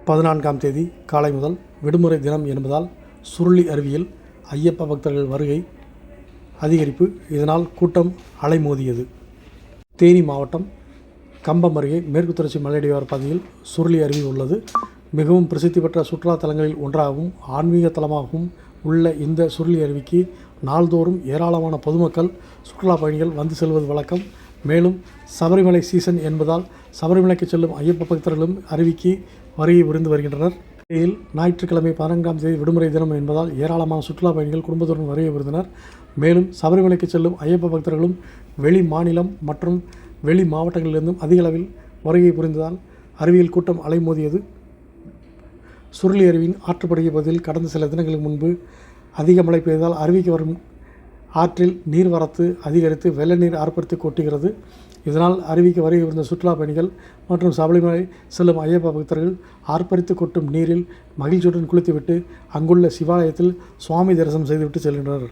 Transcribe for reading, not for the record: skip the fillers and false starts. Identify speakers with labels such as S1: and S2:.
S1: 14ஆம் தேதி காலை முதல் விடுமுறை தினம் என்பதால் சுருளி அருவியில் ஐயப்ப பக்தர்கள் வருகை அதிகரிப்பு. இதனால் கூட்டம் அலைமோதியது. தேனி மாவட்டம் கம்பம் அருகே மேற்கு தொடர்ச்சி மலையடிவார பகுதியில் சுருளி அருவி உள்ளது. மிகவும் பிரசித்தி பெற்ற சுற்றுலா தலங்களில் ஒன்றாகவும் ஆன்மீக தலமாகவும் உள்ள இந்த சுருளி அருவிக்கு நாள்தோறும் ஏராளமான பொதுமக்கள் சுற்றுலா பயணிகள் வந்து செல்வது வழக்கம். மேலும் சபரிமலை சீசன் என்பதால் சபரிமலைக்கு செல்லும் ஐயப்ப பக்தர்களும் அருவிக்கு வருகை புரிந்து வருகின்றனர். இதில் ஞாயிற்றுக்கிழமை 14ஆம் தேதி விடுமுறை தினம் என்பதால் ஏராளமான சுற்றுலா பயணிகள் குடும்பத்துடன் வருகை புரிந்தனர். மேலும் சபரிமலைக்கு செல்லும் ஐயப்ப பக்தர்களும் வெளி மாநிலம் மற்றும் வெளி மாவட்டங்களிலிருந்தும் அதிக அளவில் வருகை புரிந்ததால் அருவியில் கூட்டம் அலைமோதியது. சுருளி அருவியின் ஆற்றுப்படுகை பகுதியில் கடந்த சில தினங்களுக்கு முன்பு அதிக மழை பெய்ததால் அருவிக்கு வரும் ஆற்றில் நீர்வரத்து அதிகரித்து வெள்ள நீர் ஆர்ப்பரித்து கொட்டுகிறது. இதனால் அருவிக்கு வருகை புரிந்த சுற்றுலா பயணிகள் மற்றும் சபரிமலை செல்லும் ஐயப்ப பக்தர்கள் ஆர்ப்பரித்து கொட்டும் நீரில் மகிழ்ச்சியுடன் குளித்துவிட்டு அங்குள்ள சிவாலயத்தில் சுவாமி தரிசனம் செய்துவிட்டு செல்கின்றனர்.